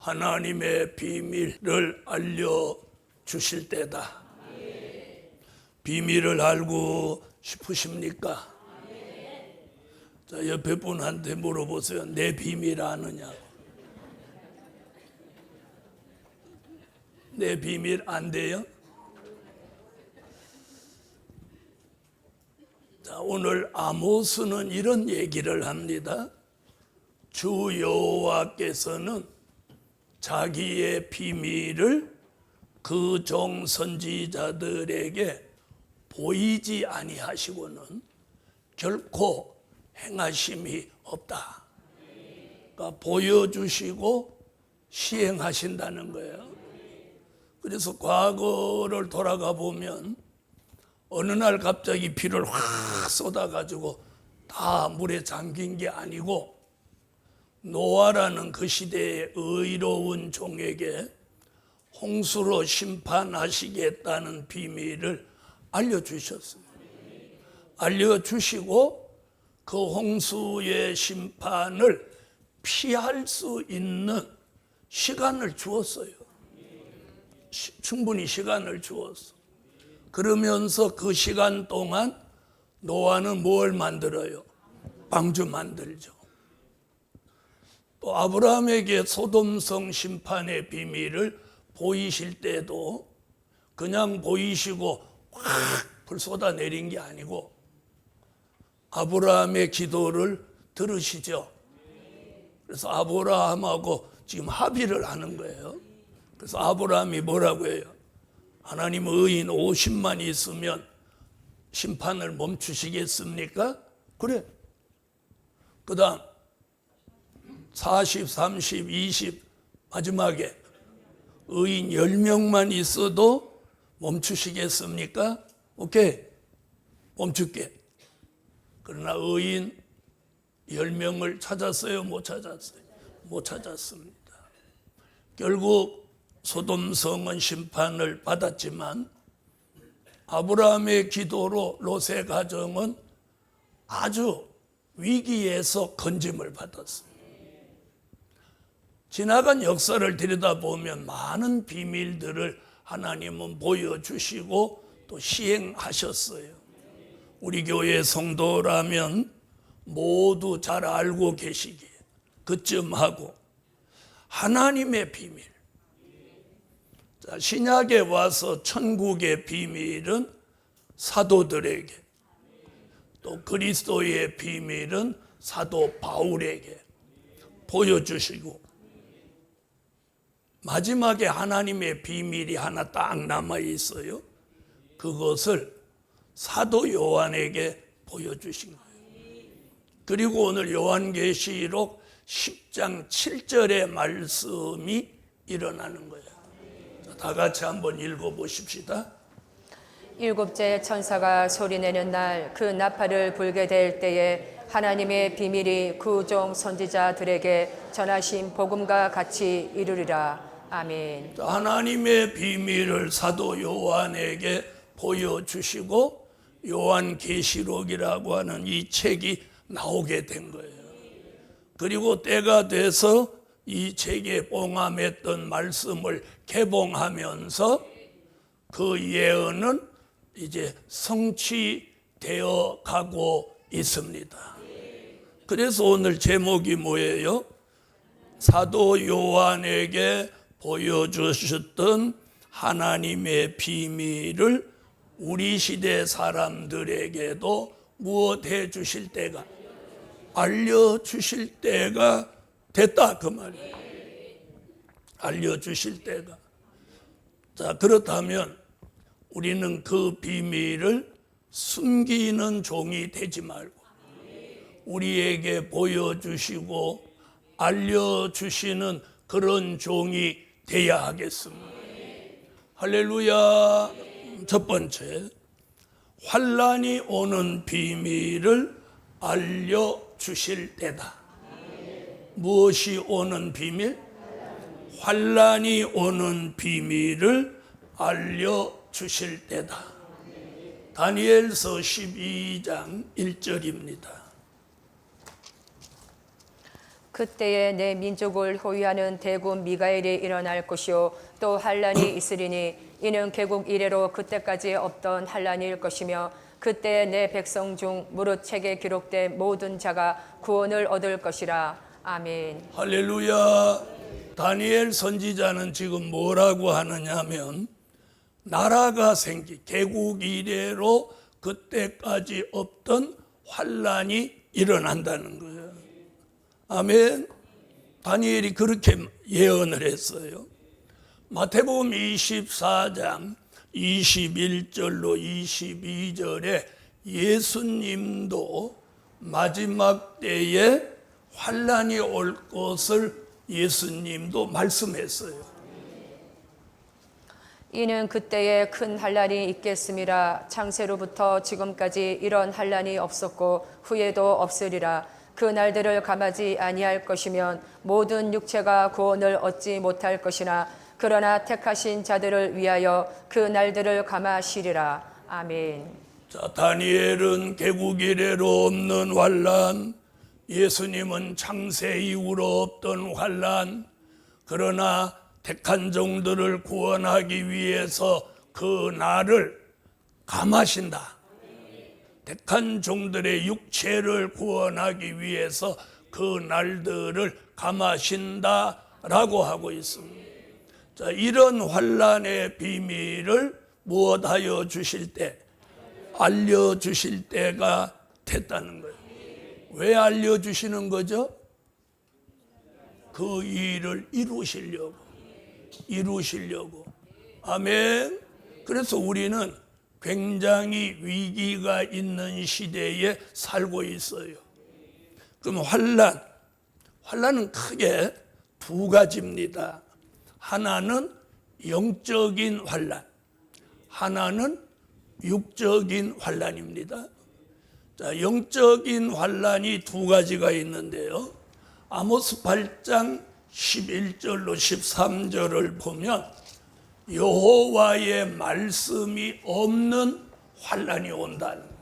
하나님의 비밀을 알려주실 때다. 비밀을 알고 싶으십니까? 자, 옆에 분한테 물어보세요. 내 비밀 아느냐고. 내 비밀 안 돼요? 자, 오늘 아모스는 이런 얘기를 합니다. 주 여호와께서는 자기의 비밀을 그 종 선지자들에게 보이지 아니하시고는 결코 행하심이 없다. 그러니까 보여주시고 시행하신다는 거예요. 그래서 과거를 돌아가 보면 어느 날 갑자기 비를 확 쏟아가지고 다 물에 잠긴 게 아니고 노아라는 그 시대의 의로운 종에게 홍수로 심판하시겠다는 비밀을 알려주셨어요. 알려주시고 그 홍수의 심판을 피할 수 있는 시간을 주었어요. 충분히 시간을 주었어. 그러면서 그 시간 동안 노아는 뭘 만들어요? 방주 만들죠. 또 아브라함에게 소돔성 심판의 비밀을 보이실 때도 그냥 보이시고 확 불 쏟아내린 게 아니고 아브라함의 기도를 들으시죠. 그래서 아브라함하고 지금 합의를 하는 거예요. 그래서 아브라함이 뭐라고 해요? 하나님 의인 50만 있으면 심판을 멈추시겠습니까? 그래. 그 다음 40, 30, 20 마지막에 의인 10명만 있어도 멈추시겠습니까? 오케이, 멈출게. 그러나 의인 10명을 찾았어요? 못 찾았어요? 못 찾았습니다. 결국 소돔성은 심판을 받았지만 아브라함의 기도로 롯의 가정은 아주 위기에서 건짐을 받았습니다. 지나간 역사를 들여다보면 많은 비밀들을 하나님은 보여주시고 또 시행하셨어요. 우리 교회 성도라면 모두 잘 알고 계시기에 그쯤 하고 하나님의 비밀. 자, 신약에 와서 천국의 비밀은 사도들에게, 또 그리스도의 비밀은 사도 바울에게 보여주시고 마지막에 하나님의 비밀이 하나 딱 남아 있어요. 그것을 사도 요한에게 보여주신 거예요. 그리고 오늘 요한계시록 10장 7절의 말씀이 일어나는 거예요. 다 같이 한번 읽어보십시다. 일곱째 천사가 소리내는 날 그 나팔을 불게 될 때에 하나님의 비밀이 그 종 선지자들에게 전하신 복음과 같이 이루리라. 아멘. 하나님의 비밀을 사도 요한에게 보여주시고 요한계시록이라고 하는 이 책이 나오게 된 거예요. 그리고 때가 돼서 이 책에 봉함했던 말씀을 개봉하면서 그 예언은 이제 성취되어 가고 있습니다. 그래서 오늘 제목이 뭐예요? 사도 요한에게 보여주셨던 하나님의 비밀을 우리 시대 사람들에게도 무엇해 주실 때가, 알려주실 때가 됐다 그 말이에요. 알려주실 때가. 자, 그렇다면 우리는 그 비밀을 숨기는 종이 되지 말고 우리에게 보여주시고 알려주시는 그런 종이 되어야 하겠습니다. 할렐루야. 첫 번째, 환난이 오는 비밀을 알려주실 때다. 무엇이 오는 비밀? 환난이 오는 비밀을 알려주실 때다. 다니엘서 12장 1절입니다. 그때에 내 민족을 호위하는 대군 미가엘이 일어날 것이요 또 환란이 있으리니 이는 개국 이래로 그때까지 없던 환란일 것이며 그때 내 백성 중 무릇 책에 기록된 모든 자가 구원을 얻을 것이라. 아멘. 할렐루야. 다니엘 선지자는 지금 뭐라고 하느냐면 나라가 개국 이래로 그때까지 없던 환란이 일어난다는 거예요. 아멘. 다니엘이 그렇게 예언을 했어요. 마태복음 24장 21절로 22절에 예수님도 마지막 때에 환란이 올 것을 예수님도 말씀했어요. 이는 그때에 큰 환란이 있겠음이라. 창세로부터 지금까지 이런 환란이 없었고 후에도 없으리라. 그 날들을 감하지 아니할 것이면 모든 육체가 구원을 얻지 못할 것이나 그러나 택하신 자들을 위하여 그 날들을 감하시리라. 아멘. 자, 다니엘은 개국 이래로 없는 환란, 예수님은 창세 이후로 없던 환란, 그러나 택한 종들을 구원하기 위해서 그 날을 감하신다. 택한 종들의 육체를 구원하기 위해서 그 날들을 감하신다라고 하고 있습니다. 자, 이런 환란의 비밀을 무엇하여 주실 때? 알려주실 때가 됐다는 거예요. 왜 알려주시는 거죠? 그 일을 이루시려고. 아멘. 그래서 우리는 굉장히 위기가 있는 시대에 살고 있어요. 그럼 환란은 크게 두 가지입니다. 하나는 영적인 환란, 하나는 육적인 환란입니다. 자, 영적인 환란이 두 가지가 있는데요. 아모스 8장 11절로 13절을 보면 여호와의 말씀이 없는 환란이 온다는 거예요.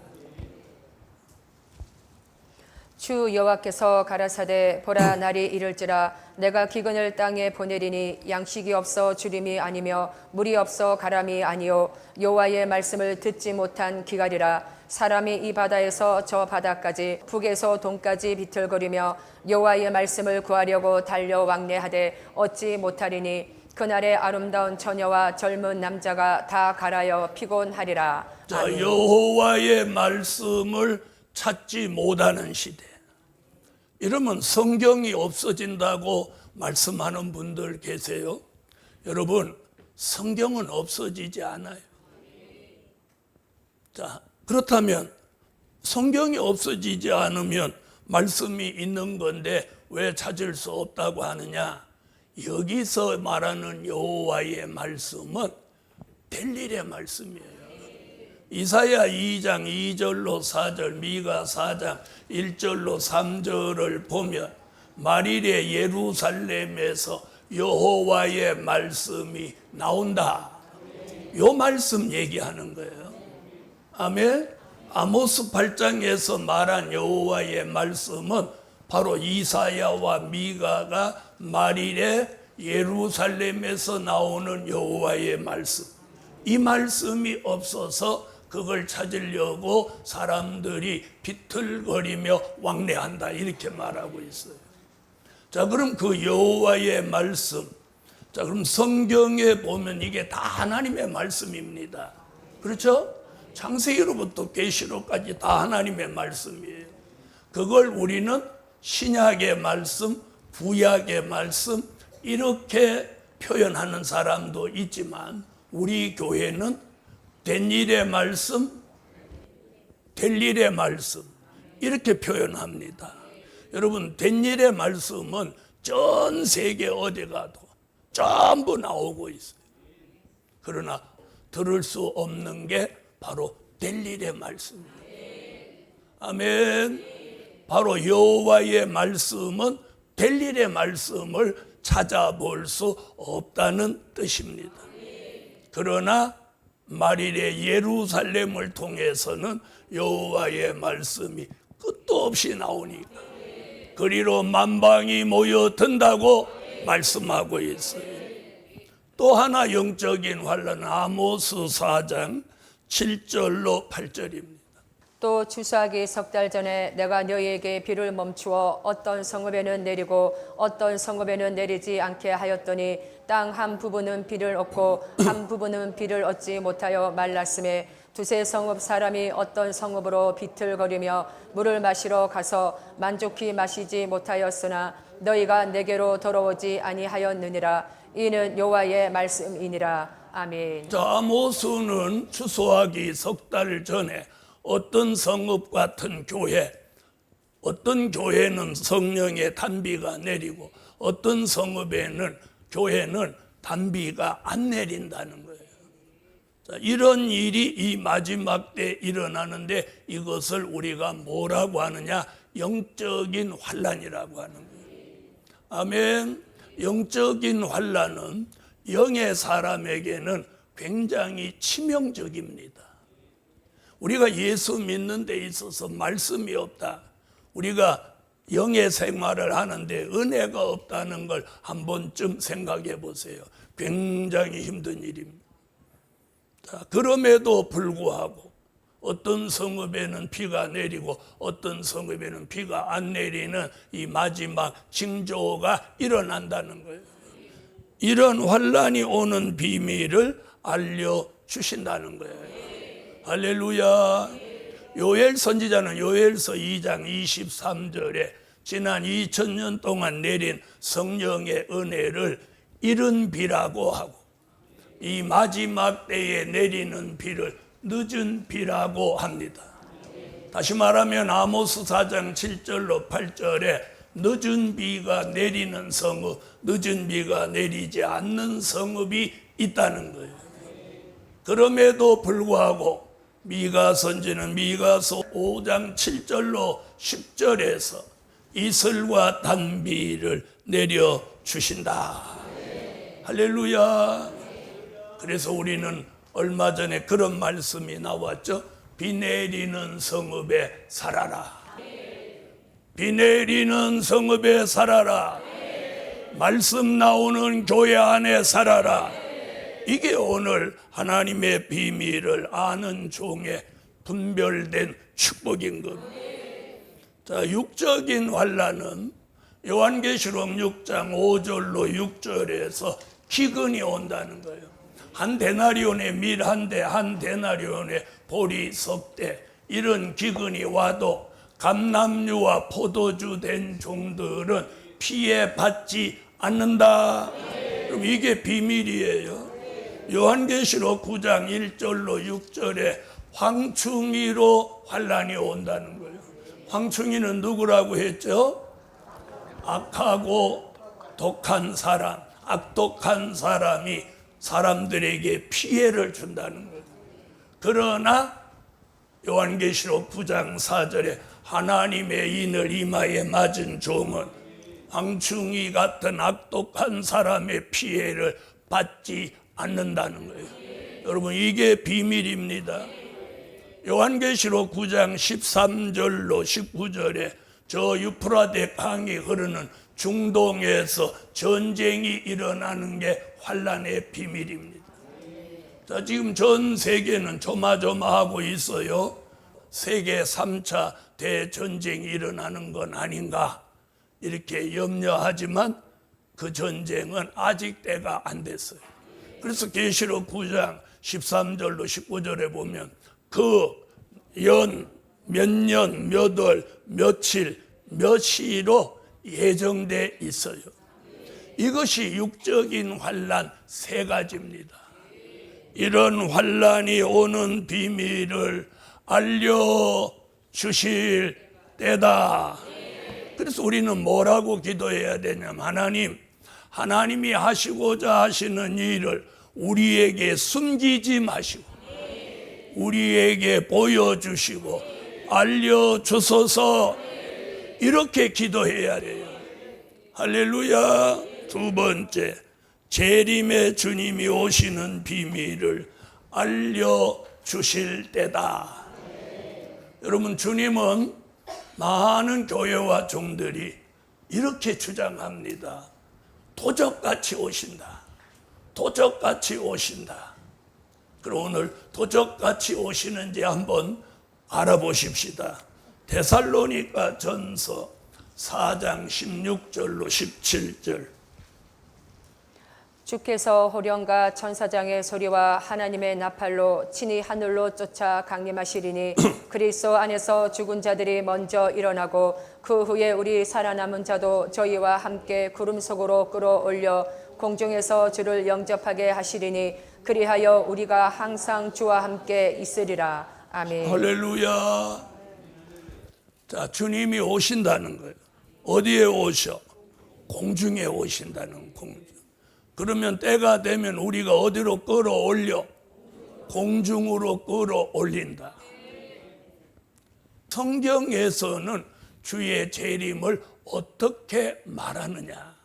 주 여호와께서 가라사대 보라 날이 이를지라 내가 기근을 땅에 보내리니 양식이 없어 주림이 아니며 물이 없어 가람이 아니요 여호와의 말씀을 듣지 못한 기갈이라. 사람이 이 바다에서 저 바다까지 북에서 동까지 비틀거리며 여호와의 말씀을 구하려고 달려 왕래하되 얻지 못하리니 그날에 아름다운 처녀와 젊은 남자가 다 갈아여 피곤하리라. 자, 아멘. 여호와의 말씀을 찾지 못하는 시대. 이러면 성경이 없어진다고 말씀하는 분들 계세요. 여러분, 성경은 없어지지 않아요. 자, 그렇다면 성경이 없어지지 않으면 말씀이 있는 건데 왜 찾을 수 없다고 하느냐? 여기서 말하는 여호와의 말씀은 될 일의 말씀이에요. 이사야 2장 2절로 4절, 미가 4장 1절로 3절을 보면 말일에 예루살렘에서 여호와의 말씀이 나온다. 요 말씀 얘기하는 거예요. 아멘. 아모스 8장에서 말한 여호와의 말씀은 바로 이사야와 미가가 말일에 예루살렘에서 나오는 여호와의 말씀. 이 말씀이 없어서 그걸 찾으려고 사람들이 비틀거리며 왕래한다, 이렇게 말하고 있어요. 자, 그럼 그 여호와의 말씀, 자, 그럼 성경에 보면 이게 다 하나님의 말씀입니다. 그렇죠? 창세기로부터 계시록까지 다 하나님의 말씀이에요. 그걸 우리는 신약의 말씀, 구약의 말씀 이렇게 표현하는 사람도 있지만 우리 교회는 된 일의 말씀, 될 일의 말씀 이렇게 표현합니다. 여러분, 된 일의 말씀은 전 세계 어디 가도 전부 나오고 있어요. 그러나 들을 수 없는 게 바로 될 일의 말씀입니다. 아멘. 바로 여호와의 말씀은 될 일의 말씀을 찾아볼 수 없다는 뜻입니다. 그러나 말일에 예루살렘을 통해서는 여호와의 말씀이 끝도 없이 나오니까 그리로 만방이 모여든다고 말씀하고 있어요. 또 하나 영적인 환란, 아모스 4장 7절로 8절입니다. 또 주사기 석 달 전에 내가 너희에게 비를 멈추어 어떤 성읍에는 내리고 어떤 성읍에는 내리지 않게 하였더니 땅 한 부분은 비를 얻고 한 부분은 비를 얻지 못하여 말랐음에 두세 성읍 사람이 어떤 성읍으로 비틀거리며 물을 마시러 가서 만족히 마시지 못하였으나 너희가 내게로 돌아오지 아니하였느니라. 이는 여호와의 말씀이니라. 아멘. 자, 아모스는 추수하기 석 달 전에 어떤 성읍 같은 교회, 어떤 교회는 성령의 단비가 내리고 어떤 성읍에는 교회는 단비가 안 내린다는 거예요. 자, 이런 일이 이 마지막 때 일어나는데 이것을 우리가 뭐라고 하느냐? 영적인 환란이라고 하는 거예요. 아멘. 영적인 환란은 영의 사람에게는 굉장히 치명적입니다. 우리가 예수 믿는 데 있어서 말씀이 없다, 우리가 영의 생활을 하는데 은혜가 없다는 걸 한 번쯤 생각해 보세요. 굉장히 힘든 일입니다. 자, 그럼에도 불구하고 어떤 성읍에는 비가 내리고 어떤 성읍에는 비가 안 내리는 이 마지막 징조가 일어난다는 거예요. 이런 환란이 오는 비밀을 알려주신다는 거예요. 할렐루야. 요엘 선지자는 요엘서 2장 23절에 지난 2000년 동안 내린 성령의 은혜를 이른 비라고 하고 이 마지막 때에 내리는 비를 늦은 비라고 합니다. 다시 말하면 아모스 4장 7절로 8절에 늦은 비가 내리는 성읍, 늦은 비가 내리지 않는 성읍이 있다는 거예요. 그럼에도 불구하고 미가 선지는 미가서 5장 7절로 10절에서 이슬과 단비를 내려주신다. 할렐루야. 그래서 우리는 얼마 전에 그런 말씀이 나왔죠. 비 내리는 성읍에 살아라. 비 내리는 성읍에 살아라. 말씀 나오는 교회 안에 살아라. 이게 오늘 하나님의 비밀을 아는 종의 분별된 축복인 겁니다. 자, 육적인 환란은 요한계시록 6장 5절로 6절에서 기근이 온다는 거예요. 한 데나리온의 밀 한 대, 한 데나리온의 보리 석 대, 이런 기근이 와도 감람류와 포도주 된 종들은 피해받지 않는다. 그럼 이게 비밀이에요. 요한계시록 9장 1절로 6절에 황충이로 환란이 온다는 거예요. 황충이는 누구라고 했죠? 악하고 독한 사람, 악독한 사람이 사람들에게 피해를 준다는 거예요. 그러나 요한계시록 9장 4절에 하나님의 인을 이마에 맞은 종은 황충이 같은 악독한 사람의 피해를 받지 않는다는 거예요. 여러분, 이게 비밀입니다. 요한계시록 9장 13절로 19절에 저 유프라데 강이 흐르는 중동에서 전쟁이 일어나는 게 환란의 비밀입니다. 자, 지금 전 세계는 조마조마하고 있어요. 세계 3차 대전쟁이 일어나는 건 아닌가 이렇게 염려하지만 그 전쟁은 아직 때가 안 됐어요. 그래서 계시록 9장 13절로 19절에 보면 그 몇 년, 몇 월, 며칠, 몇 시로 예정돼 있어요. 이것이 육적인 환란 세 가지입니다. 이런 환란이 오는 비밀을 알려주실 때다. 그래서 우리는 뭐라고 기도해야 되냐면 하나님이 하시고자 하시는 일을 우리에게 숨기지 마시고 우리에게 보여주시고 알려주소서, 이렇게 기도해야 돼요. 할렐루야. 두 번째, 재림의 주님이 오시는 비밀을 알려주실 때다. 여러분, 주님은 많은 교회와 종들이 이렇게 주장합니다. 도적같이 오신다. 도적같이 오신다. 그럼 오늘 도적같이 오시는지 한번 알아보십시다. 데살로니가 전서 4장 16절로 17절. 주께서 호령과 천사장의 소리와 하나님의 나팔로 친히 하늘로 쫓아 강림하시리니 그리스도 안에서 죽은 자들이 먼저 일어나고 그 후에 우리 살아남은 자도 저희와 함께 구름 속으로 끌어올려 공중에서 주를 영접하게 하시리니 그리하여 우리가 항상 주와 함께 있으리라. 아멘. 할렐루야. 자, 주님이 오신다는 거예요. 어디에 오셔? 공중에 오신다는 공중. 그러면 때가 되면 우리가 어디로 끌어올려? 공중으로 끌어올린다. 성경에서는 주의 재림을 어떻게 말하느냐?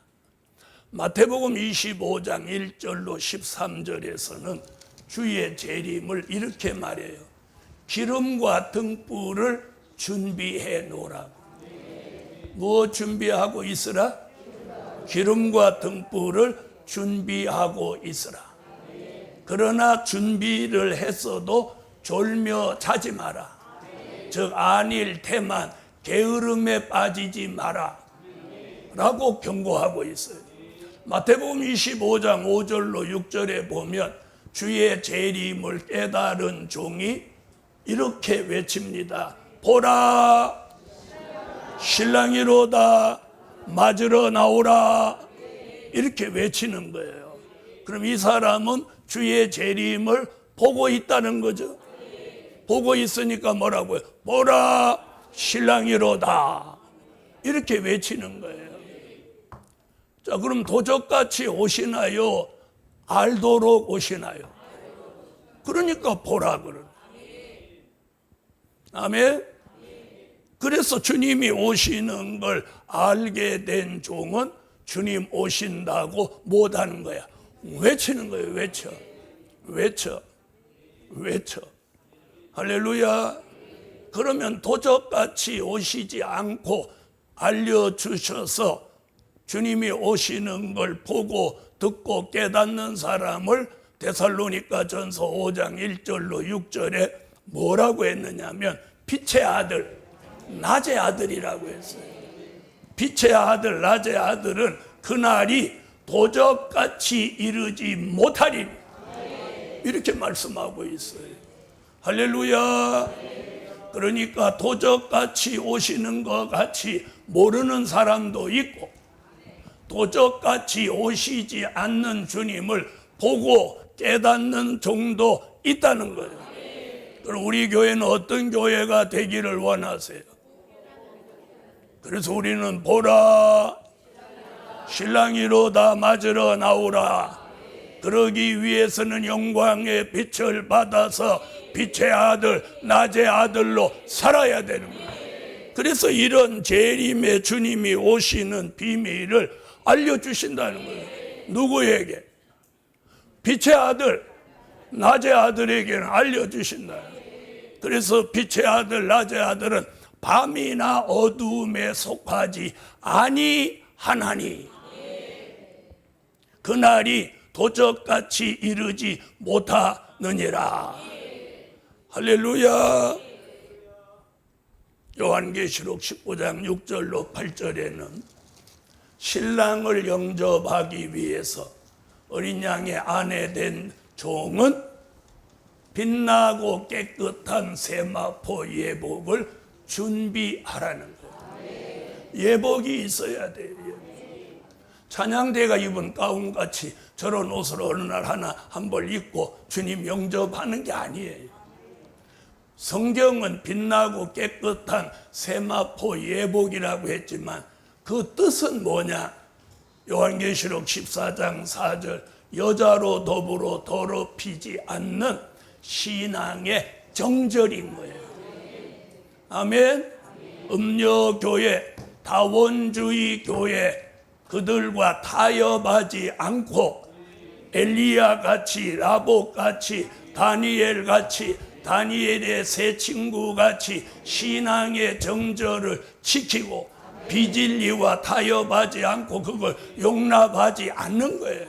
마태복음 25장 1절로 13절에서는 주의 재림을 이렇게 말해요. 기름과 등불을 준비해 놓으라고. 무엇 준비하고 있으라? 기름과 등불을 준비하고 있으라. 그러나 준비를 했어도 졸며 자지 마라. 즉 안일 태만 게으름에 빠지지 마라 라고 경고하고 있어요. 마태복음 25장 5절로 6절에 보면 주의 재림을 깨달은 종이 이렇게 외칩니다. 보라, 신랑이로다, 맞으러 나오라. 이렇게 외치는 거예요. 그럼 이 사람은 주의 재림을 보고 있다는 거죠. 보고 있으니까 뭐라고요? 보라, 신랑이로다. 이렇게 외치는 거예요. 자, 그럼 도적같이 오시나요? 알도록 오시나요? 그러니까 보라 그러는. 아멘. 그래서 주님이 오시는 걸 알게 된 종은 주님 오신다고 못하는 거야. 외치는 거예요. 외쳐. 할렐루야. 그러면 도적같이 오시지 않고 알려주셔서 주님이 오시는 걸 보고 듣고 깨닫는 사람을 데살로니가 전서 5장 1절로 6절에 뭐라고 했느냐면 빛의 아들, 낮의 아들이라고 했어요. 빛의 아들, 낮의 아들은 그날이 도적같이 이르지 못하리니 이렇게 말씀하고 있어요. 할렐루야. 그러니까 도적같이 오시는 것 같이 모르는 사람도 있고 도적같이 오시지 않는 주님을 보고 깨닫는 종도 있다는 거예요. 그럼 우리 교회는 어떤 교회가 되기를 원하세요? 그래서 우리는 보라, 신랑이로다, 맞으러 나오라. 그러기 위해서는 영광의 빛을 받아서 빛의 아들, 낮의 아들로 살아야 되는 거예요. 그래서 이런 재림의 주님이 오시는 비밀을 알려주신다는 거예요. 누구에게? 빛의 아들, 낮의 아들에게는 알려주신다. 그래서 빛의 아들, 낮의 아들은 밤이나 어두움에 속하지 아니하나니 그날이 도적같이 이르지 못하느니라. 할렐루야. 요한계시록 19장 6절로 8절에는 신랑을 영접하기 위해서 어린 양의 아내 된 종은 빛나고 깨끗한 세마포 예복을 준비하라는 거예요. 예복이 있어야 돼요. 찬양대가 입은 가운같이 저런 옷을 어느 날 하나 한 벌 입고 주님 영접하는 게 아니에요. 성경은 빛나고 깨끗한 세마포 예복이라고 했지만 그 뜻은 뭐냐? 요한계시록 14장 4절 여자로 더불어 더럽히지 않는 신앙의 정절인 거예요. 아멘. 음녀교회, 다원주의 교회 그들과 타협하지 않고 엘리야같이, 라복같이, 다니엘같이, 다니엘의 세 친구같이 신앙의 정절을 지키고 비진리와 타협하지 않고 그걸 용납하지 않는 거예요.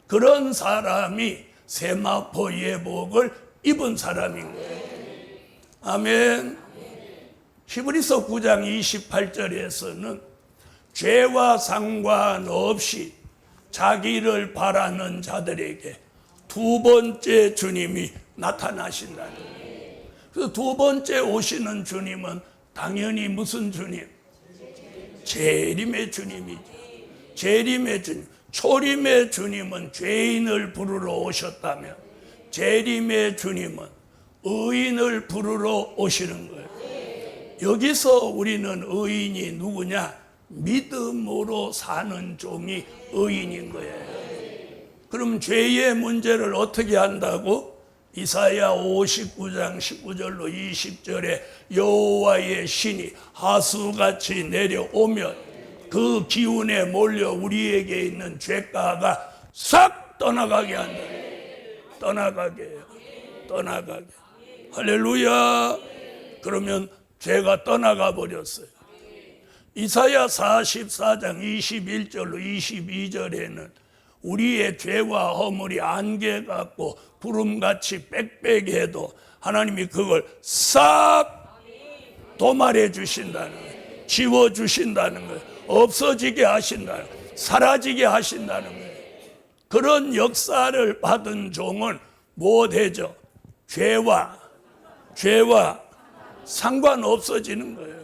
그런 사람이 세마포 예복을 입은 사람인 거예요. 아멘. 히브리서 9장 28절에서는 죄와 상관없이 자기를 바라는 자들에게 두 번째 주님이 나타나신다는 거예요. 그래서 두 번째 오시는 주님은 당연히 무슨 주님? 재림의 주님이죠. 재림의 주님. 초림의 주님은 죄인을 부르러 오셨다면 재림의 주님은 의인을 부르러 오시는 거예요. 여기서 우리는 의인이 누구냐? 믿음으로 사는 종이 의인인 거예요. 그럼 죄의 문제를 어떻게 한다고? 이사야 59장 19절로 20절에 여호와의 신이 하수같이 내려오면 그 기운에 몰려 우리에게 있는 죄가가 싹 떠나가게 한다. 떠나가게 해요. 떠나가게. 할렐루야. 그러면 죄가 떠나가 버렸어요. 이사야 44장 21절로 22절에는 우리의 죄와 허물이 안개 같고 구름같이 빽빽해도 하나님이 그걸 싹 도말해 주신다는 거예요. 지워 주신다는 거예요. 없어지게 하신다는 거예요. 사라지게 하신다는 거예요. 그런 역사를 받은 종은 뭐 되죠? 죄와 상관없어지는 거예요.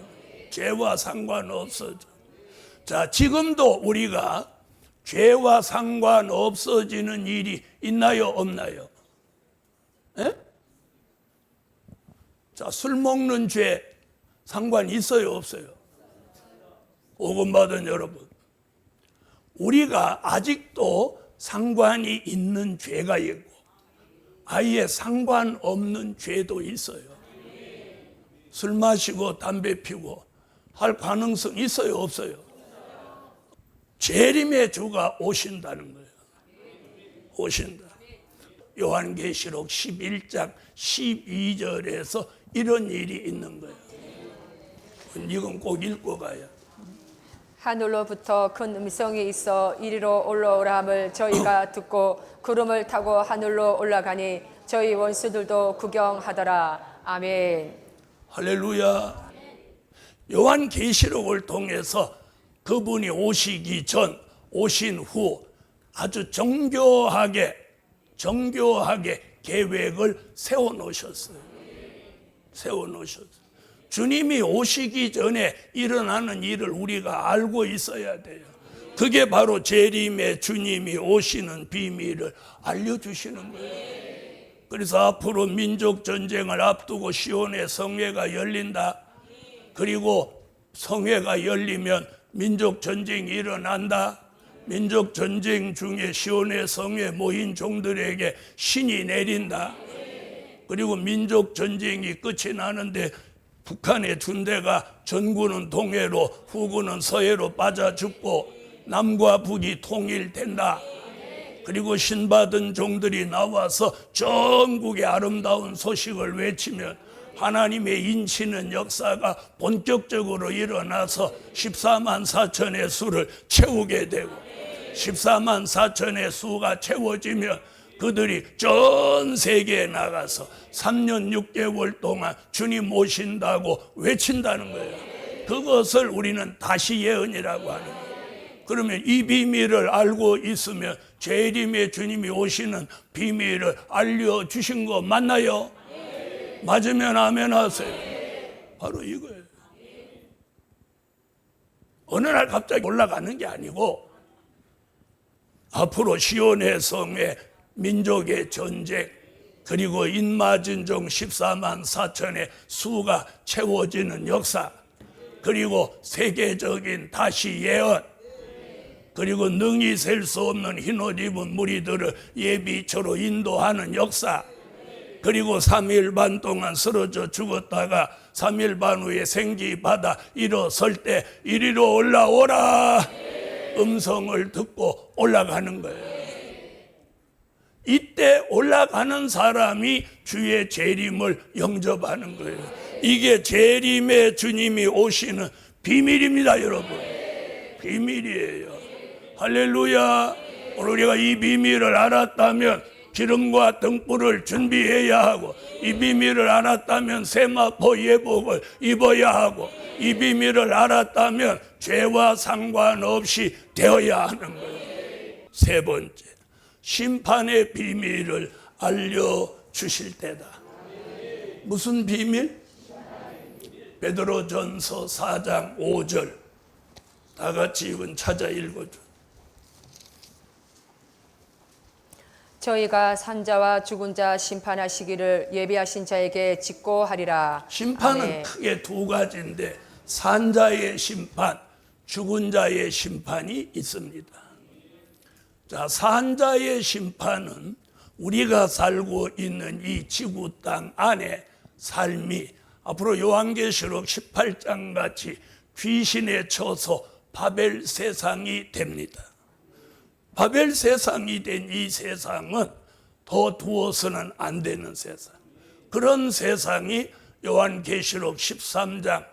죄와 상관없어져. 자, 지금도 우리가 죄와 상관없어지는 일이 있나요, 없나요? 에? 자, 술 먹는 죄 상관 있어요, 없어요? 복음 받은 여러분, 우리가 아직도 상관이 있는 죄가 있고 아예 상관없는 죄도 있어요. 술 마시고 담배 피고 할 가능성 있어요, 없어요? 재림의 주가 오신다는 거예요. 오신다. 요한계시록 11장 12절에서 이런 일이 있는 거예요. 이건 꼭 읽고 가요. 하늘로부터 큰 음성이 있어 이리로 올라오라 함을 저희가 듣고 구름을 타고 하늘로 올라가니 저희 원수들도 구경하더라. 아멘. 할렐루야. 요한계시록을 통해서 그분이 오시기 전, 오신 후 아주 정교하게 계획을 세워놓으셨어요. 세워놓으셨어요. 주님이 오시기 전에 일어나는 일을 우리가 알고 있어야 돼요. 그게 바로 재림의 주님이 오시는 비밀을 알려주시는 거예요. 그래서 앞으로 민족 전쟁을 앞두고 시온의 성회가 열린다. 그리고 성회가 열리면 민족 전쟁이 일어난다. 민족 전쟁 중에 시온의 성에 모인 종들에게 신이 내린다. 그리고 민족 전쟁이 끝이 나는데 북한의 군대가 전구는 동해로 후구는 서해로 빠져 죽고 남과 북이 통일된다. 그리고 신받은 종들이 나와서 전국의 아름다운 소식을 외치면 하나님의 인치는 역사가 본격적으로 일어나서 14만 4천의 수를 채우게 되고 14만 4천의 수가 채워지면 그들이 전 세계에 나가서 3년 6개월 동안 주님 오신다고 외친다는 거예요. 그것을 우리는 다시 예언이라고 하는 거예요. 그러면 이 비밀을 알고 있으면 재림의 주님이 오시는 비밀을 알려주신 거 맞나요? 맞으면 아멘 하세요. 바로 이거예요. 어느 날 갑자기 올라가는 게 아니고 앞으로 시온의 성에 민족의 전쟁 그리고 인맞은 종 14만 4천의 수가 채워지는 역사 그리고 세계적인 다시 예언 그리고 능히 셀 수 없는 흰옷 입은 무리들을 예비처로 인도하는 역사 그리고 3일 반 동안 쓰러져 죽었다가 3일 반 후에 생기받아 일어설 때 이리로 올라오라 음성을 듣고 올라가는 거예요. 이때 올라가는 사람이 주의 재림을 영접하는 거예요. 이게 재림의 주님이 오시는 비밀입니다, 여러분. 비밀이에요. 할렐루야. 오늘 우리가 이 비밀을 알았다면 기름과 등불을 준비해야 하고, 이 비밀을 알았다면 세마포 예복을 입어야 하고, 이 비밀을 알았다면 죄와 상관없이 되어야 하는 거예요. 세 번째, 심판의 비밀을 알려주실 때다. 무슨 비밀? 베드로전서 4장 5절. 다 같이 이건 찾아 읽어줘. 저희가 산자와 죽은 자 심판하시기를 예비하신 자에게 직고하리라. 심판은 아멘. 크게 두 가지인데 산자의 심판, 죽은 자의 심판이 있습니다. 자, 산자의 심판은 우리가 살고 있는 이 지구 땅 안에 삶이 앞으로 요한계시록 18장 같이 귀신에 쳐서 바벨 세상이 됩니다. 바벨 세상이 된 이 세상은 더 두어서는 안 되는 세상. 그런 세상이 요한계시록 13장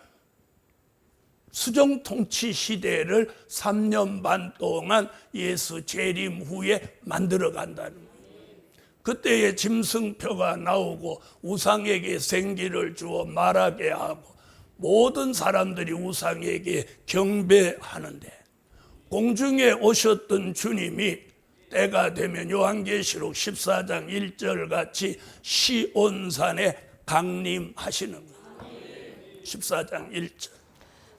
수정통치 시대를 3년 반 동안 예수 재림 후에 만들어 간다는 거예요. 그때에 짐승표가 나오고 우상에게 생기를 주어 말하게 하고 모든 사람들이 우상에게 경배하는데, 공중에 오셨던 주님이 때가 되면 요한계시록 14장 1절 같이 시온산에 강림하시는 거예요. 14장 1절.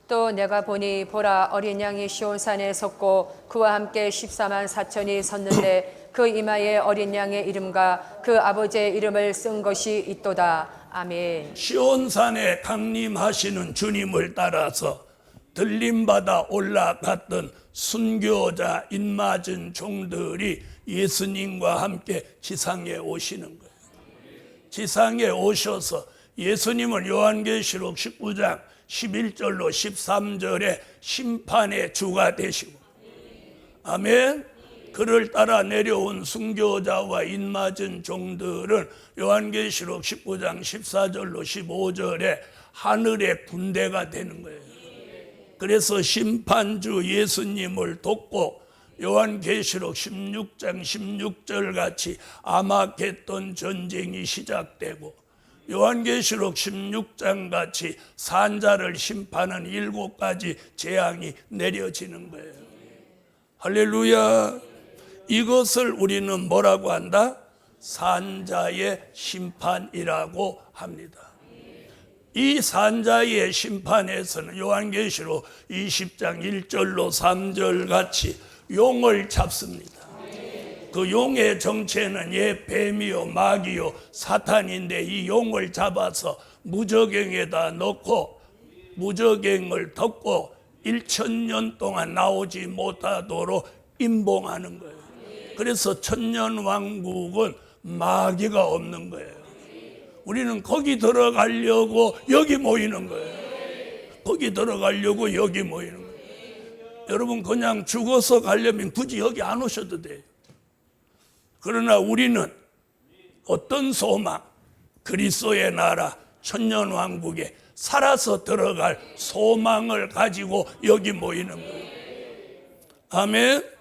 또 내가 보니 보라 어린 양이 시온산에 섰고 그와 함께 14만 4천이 섰는데 그 이마에 어린 양의 이름과 그 아버지의 이름을 쓴 것이 있도다. 아멘. 시온산에 강림하시는 주님을 따라서 들림받아 올라갔던 순교자 인맞은 종들이 예수님과 함께 지상에 오시는 거예요. 지상에 오셔서 예수님은 요한계시록 19장 11절로 13절에 심판의 주가 되시고, 아멘. 그를 따라 내려온 순교자와 인맞은 종들은 요한계시록 19장 14절로 15절에 하늘의 군대가 되는 거예요. 그래서 심판주 예수님을 돕고 요한계시록 16장 16절 같이 아마겟돈 전쟁이 시작되고, 요한계시록 16장 같이 산자를 심판하는 7가지 재앙이 내려지는 거예요. 할렐루야. 이것을 우리는 뭐라고 한다? 산자의 심판이라고 합니다. 이 산자의 심판에서는 요한계시록 20장 1절로 3절 같이 용을 잡습니다. 그 용의 정체는 뱀이요 마귀요 사탄인데, 이 용을 잡아서 무저갱에다 넣고 무저갱을 덮고 1000년 동안 나오지 못하도록 임봉하는 거예요. 그래서 천년왕국은 마귀가 없는 거예요. 우리는 거기 들어가려고 여기 모이는 거예요. 거기 들어가려고 여기 모이는 거예요. 여러분, 그냥 죽어서 가려면 굳이 여기 안 오셔도 돼요. 그러나 우리는 어떤 소망, 그리스도의 나라 천년왕국에 살아서 들어갈 소망을 가지고 여기 모이는 거예요. 아멘.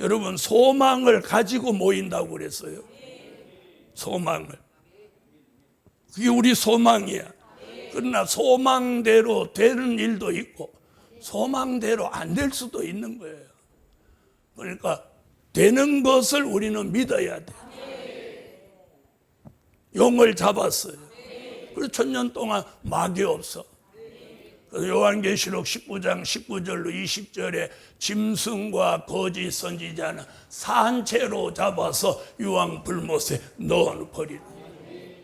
여러분, 소망을 가지고 모인다고 그랬어요. 소망을. 그게 우리 소망이야. 그러나 소망대로 되는 일도 있고 소망대로 안 될 수도 있는 거예요. 그러니까 되는 것을 우리는 믿어야 돼. 용을 잡았어요. 그래서 1000년 동안 마귀 없어. 요한계시록 19장 19절로 20절에 짐승과 거짓 선지자는 산채로 잡아서 유황불못에 넣어버리는 거예요.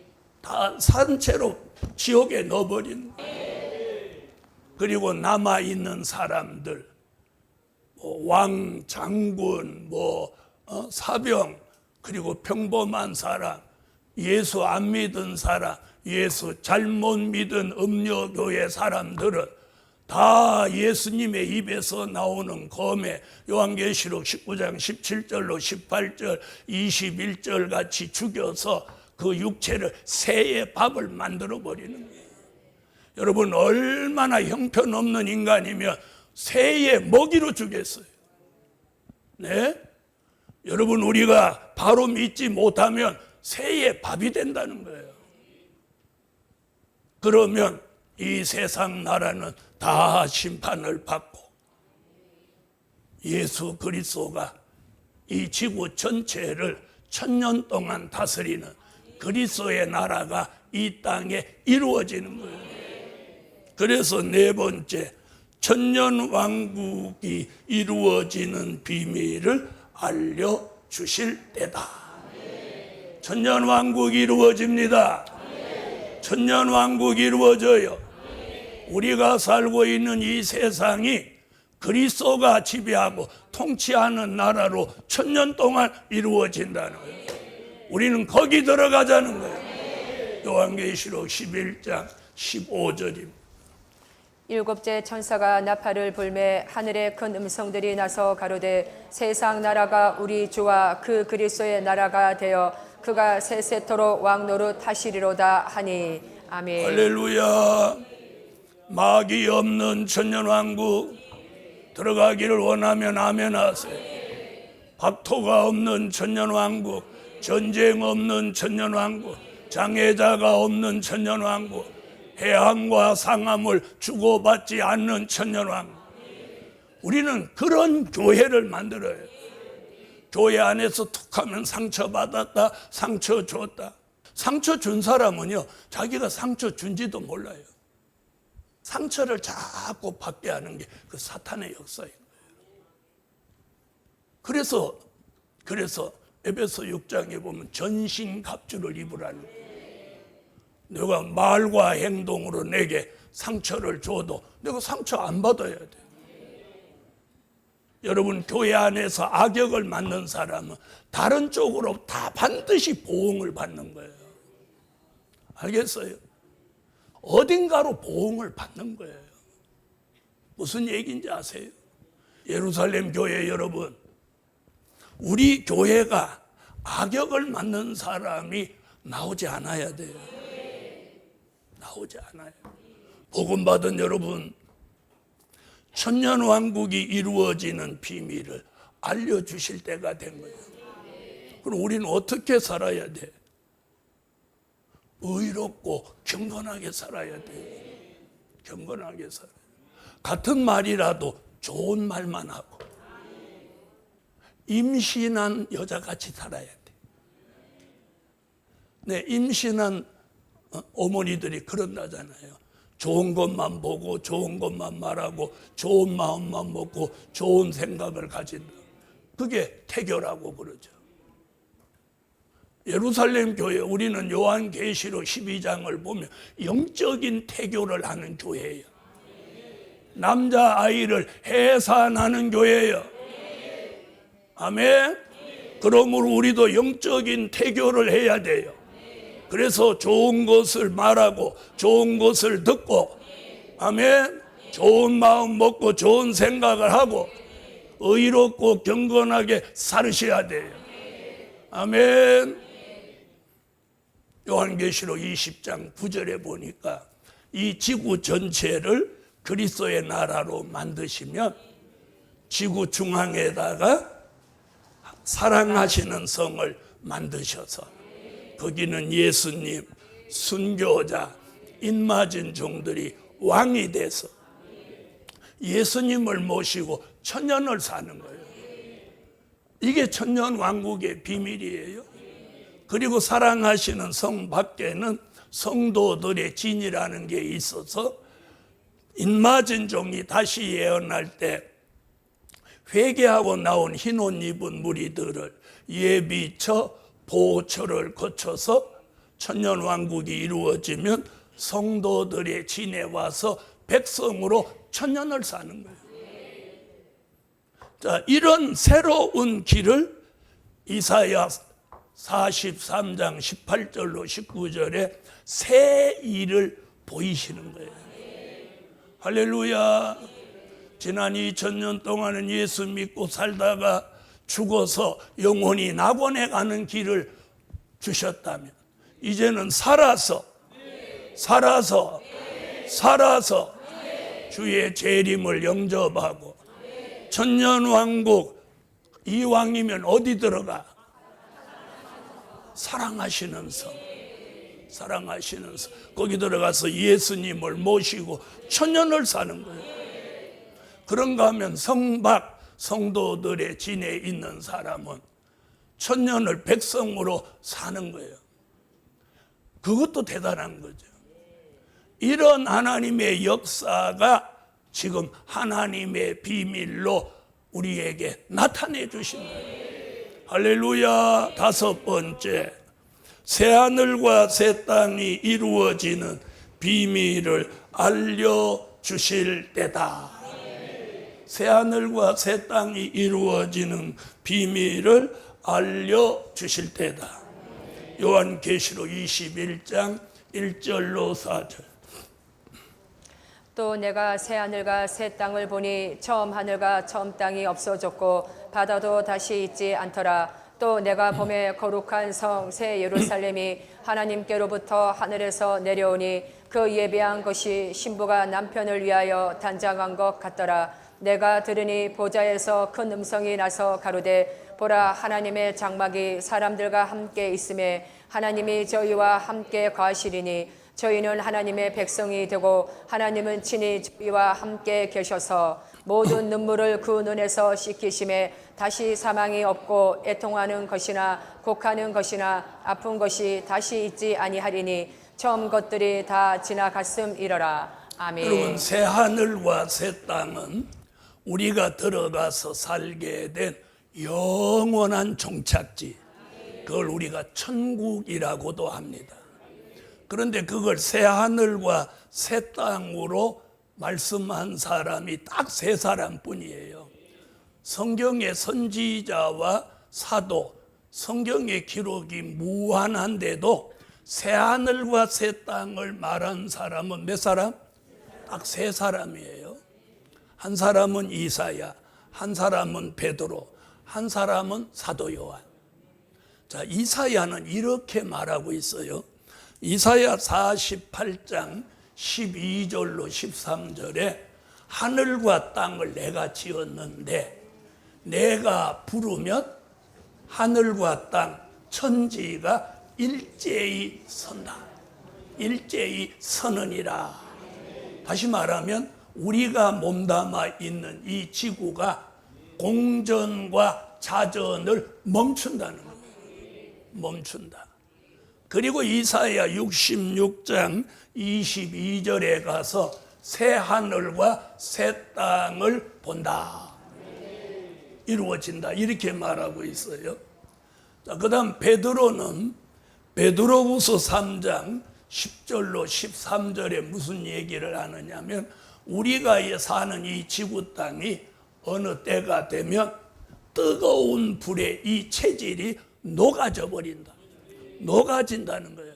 다 산채로 지옥에 넣어버리는 거예요. 그리고 남아있는 사람들, 왕, 장군, 사병, 그리고 평범한 사람, 예수 안 믿은 사람, 예수 잘못 믿은 음녀교회 사람들은 다 예수님의 입에서 나오는 검에 요한계시록 19장 17절로 18절 21절 같이 죽여서 그 육체를 새의 밥을 만들어 버리는 거예요. 여러분 얼마나 형편없는 인간이면 새의 먹이로 주겠어요. 네? 여러분 우리가 바로 믿지 못하면 새의 밥이 된다는 거예요. 그러면 이 세상 나라는 다 심판을 받고 예수 그리스도가 이 지구 전체를 1000년 동안 다스리는 그리스도의 나라가 이 땅에 이루어지는 거예요. 그래서 네 번째, 천년왕국이 이루어지는 비밀을 알려주실 때다. 천년왕국이 이루어집니다. 천년왕국이 이루어져요. 우리가 살고 있는 이 세상이 그리스도가 지배하고 통치하는 나라로 1000년 동안 이루어진다는 거예요. 우리는 거기 들어가자는 거예요. 요한계시록 11장 15절입니다. 일곱째 천사가 나팔을 불매 하늘에 큰 음성들이 나서 가로되 세상 나라가 우리 주와 그 그리스도의 나라가 되어 그가 세세토록 왕노릇 하시리로다 하니 아멘. 할렐루야. 마귀 없는 천년왕국 들어가기를 원하면 아멘 하세요. 박토가 없는 천년왕국, 전쟁 없는 천년왕국, 장애자가 없는 천년왕국, 해함과 상함을 주고받지 않는 천년왕국. 우리는 그런 교회를 만들어요. 교회 안에서 툭하면 상처받았다, 상처 줬다. 상처 준 사람은요, 자기가 상처 준지도 몰라요. 상처를 자꾸 받게 하는 게 그 사탄의 역사인 거예요. 그래서 에베소 6장에 보면 전신갑주를 입으라는 거예요. 내가 말과 행동으로 내게 상처를 줘도 내가 상처 안 받아야 돼. 여러분 교회 안에서 악역을 맡는 사람은 다른 쪽으로 다 반드시 보응을 받는 거예요. 알겠어요? 어딘가로 보응을 받는 거예요. 무슨 얘기인지 아세요? 예루살렘 교회 여러분, 우리 교회가 악역을 맡는 사람이 나오지 않아야 돼요. 나오지 않아요. 복음 받은 여러분, 천년왕국이 이루어지는 비밀을 알려주실 때가 된 거예요. 그럼 우리는 어떻게 살아야 돼? 의롭고 경건하게 살아야 돼. 경건하게 살아야 돼. 같은 말이라도 좋은 말만 하고 임신한 여자같이 살아야 돼. 네, 임신한 어머니들이 그런다잖아요. 좋은 것만 보고 좋은 것만 말하고 좋은 마음만 먹고 좋은 생각을 가진다. 그게 태교라고 그러죠. 예루살렘 교회, 우리는 요한계시록 12장을 보면 영적인 태교를 하는 교회예요. 남자아이를 해산하는 교회예요. 아멘. 그러므로 우리도 영적인 태교를 해야 돼요. 그래서 좋은 것을 말하고 좋은 것을 듣고, 아멘, 좋은 마음 먹고 좋은 생각을 하고 의롭고 경건하게 살으셔야 돼요. 아멘. 요한계시록 20장 9절에 보니까 이 지구 전체를 그리스도의 나라로 만드시면 지구 중앙에다가 사랑하시는 성을 만드셔서 거기는 예수님, 순교자, 인맞은 종들이 왕이 돼서 예수님을 모시고 천년을 사는 거예요. 이게 천년왕국의 비밀이에요. 그리고 사랑하시는 성 밖에는 성도들의 진이라는 게 있어서 인맞은 종이 다시 예언할 때 회개하고 나온 흰옷 입은 무리들을 예비처 보호처를 거쳐서 천년왕국이 이루어지면 성도들의 진에 와서 백성으로 천년을 사는 거예요. 자, 이런 새로운 길을 이사야 43장 18절로 19절에 새 일을 보이시는 거예요. 할렐루야. 지난 2000년 동안은 예수 믿고 살다가 죽어서 영혼이 낙원에 가는 길을 주셨다면 이제는 살아서 살아서 주의 재림을 영접하고 천년왕국 이왕이면 어디 들어가? 사랑하시는 성. 사랑하시는 성. 거기 들어가서 예수님을 모시고 천년을 사는 거예요. 그런가 하면 성박 성도들의 진에 있는 사람은 천년을 백성으로 사는 거예요. 그것도 대단한 거죠. 이런 하나님의 역사가 지금 하나님의 비밀로 우리에게 나타내 주신 거예요. 할렐루야. 다섯 번째, 새하늘과 새 땅이 이루어지는 비밀을 알려주실 때다. 새하늘과 새 땅이 이루어지는 비밀을 알려주실 때다. 요한계시록 21장 1절로 4절. 또 내가 새 하늘과 새 땅을 보니 처음 하늘과 처음 땅이 없어졌고 바다도 다시 있지 않더라. 또 내가 봄에 거룩한 성 새 예루살렘이 하나님께로부터 하늘에서 내려오니 그 예배한 것이 신부가 남편을 위하여 단장한 것 같더라. 내가 들으니 보좌에서 큰 음성이 나서 가로되 보라, 하나님의 장막이 사람들과 함께 있음에 하나님이 저희와 함께 거하시리니 저희는 하나님의 백성이 되고 하나님은 친히 저희와 함께 계셔서 모든 눈물을 그 눈에서 씻기심에 다시 사망이 없고 애통하는 것이나 곡하는 것이나 아픈 것이 다시 있지 아니하리니 처음 것들이 다 지나갔음이러라. 아멘. 여러분, 새 하늘과 새 땅은 우리가 들어가서 살게 된 영원한 종착지, 그걸 우리가 천국이라고도 합니다. 그런데 그걸 새 하늘과 새 땅으로 말씀한 사람이 딱 세 사람뿐이에요. 성경의 선지자와 사도, 성경의 기록이 무한한데도 새 하늘과 새 땅을 말한 사람은 몇 사람? 딱 세 사람이에요. 한 사람은 이사야, 한 사람은 베드로, 한 사람은 사도 요한. 자, 이사야는 이렇게 말하고 있어요. 이사야 48장 12절로 13절에 하늘과 땅을 내가 지었는데 내가 부르면 하늘과 땅, 천지가 일제히 선다. 일제히 서느니라. 다시 말하면 우리가 몸담아 있는 이 지구가 공전과 자전을 멈춘다는 거예요. 멈춘다. 그리고 이사야 66장 22절에 가서 새 하늘과 새 땅을 본다. 이루어진다. 이렇게 말하고 있어요. 자, 그다음 베드로는 베드로후서 3장 10절로 13절에 무슨 얘기를 하느냐면 우리가 사는 이 지구 땅이 어느 때가 되면 뜨거운 불에 이 체질이 녹아져 버린다. 녹아진다는 거예요.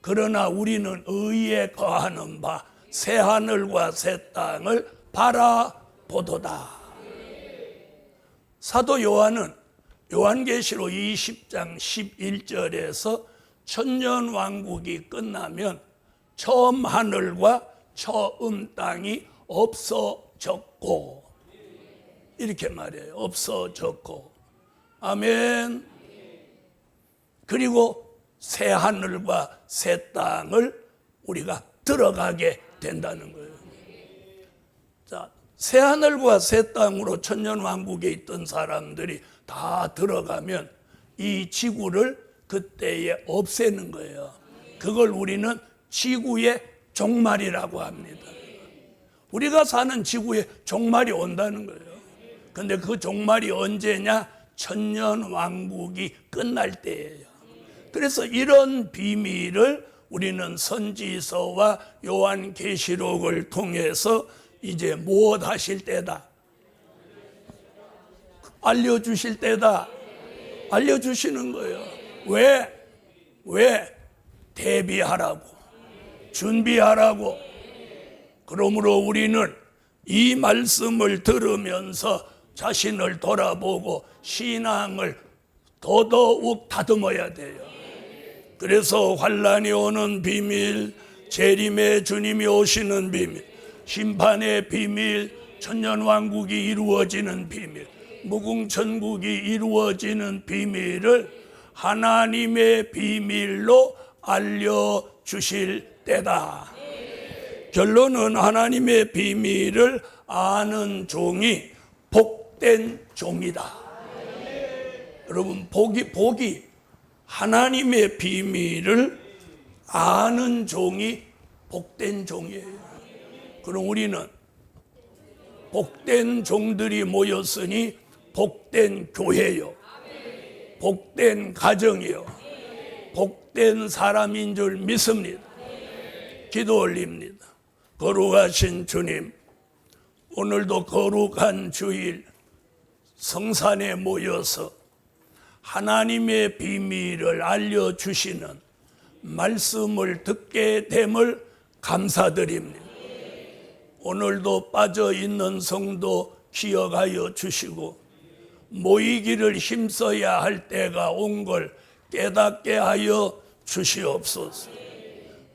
그러나 우리는 의에 거하는 바 새 하늘과 새 땅을 바라보도다. 사도 요한은 요한계시록 20장 11절에서 천년왕국이 끝나면 처음 하늘과 처음 땅이 없어졌고, 이렇게 말해요. 없어졌고. 아멘. 그리고 새 하늘과 새 땅을 우리가 들어가게 된다는 거예요. 자, 새 하늘과 새 땅으로 천년왕국에 있던 사람들이 다 들어가면 이 지구를 그때에 없애는 거예요. 그걸 우리는 지구의 종말이라고 합니다. 우리가 사는 지구에 종말이 온다는 거예요. 근데 그 종말이 언제냐? 천년왕국이 끝날 때예요. 그래서 이런 비밀을 우리는 선지서와 요한계시록을 통해서 이제 무엇 하실 때다? 알려주실 때다. 알려주시는 거예요. 왜? 대비하라고. 준비하라고. 그러므로 우리는 이 말씀을 들으면서 자신을 돌아보고 신앙을 더더욱 다듬어야 돼요. 그래서 환난이 오는 비밀, 재림의 주님이 오시는 비밀, 심판의 비밀, 천년왕국이 이루어지는 비밀, 무궁천국이 이루어지는 비밀을 하나님의 비밀로 알려주실 때다. 결론은 하나님의 비밀을 아는 종이 복된 종이다. 여러분, 복이 하나님의 비밀을 아는 종이 복된 종이에요. 그럼 우리는 복된 종들이 모였으니 복된 교회요, 복된 가정이요, 복된 사람인 줄 믿습니다. 기도 올립니다. 거룩하신 주님, 오늘도 거룩한 주일 성산에 모여서 하나님의 비밀을 알려주시는 말씀을 듣게 됨을 감사드립니다. 오늘도 빠져있는 성도 기억하여 주시고 모이기를 힘써야 할 때가 온 걸 깨닫게 하여 주시옵소서.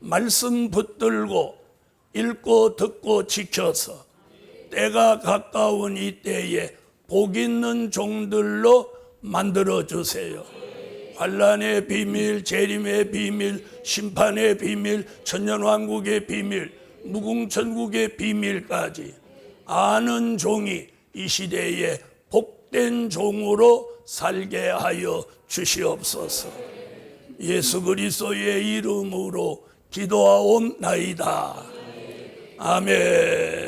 말씀 붙들고 읽고 듣고 지켜서 때가 가까운 이때에 복 있는 종들로 만들어 주세요. 환난의 비밀, 재림의 비밀, 심판의 비밀, 천년왕국의 비밀, 무궁천국의 비밀까지 아는 종이 이 시대에 복된 종으로 살게 하여 주시옵소서. 예수 그리스도의 이름으로 기도하옵나이다. 아멘.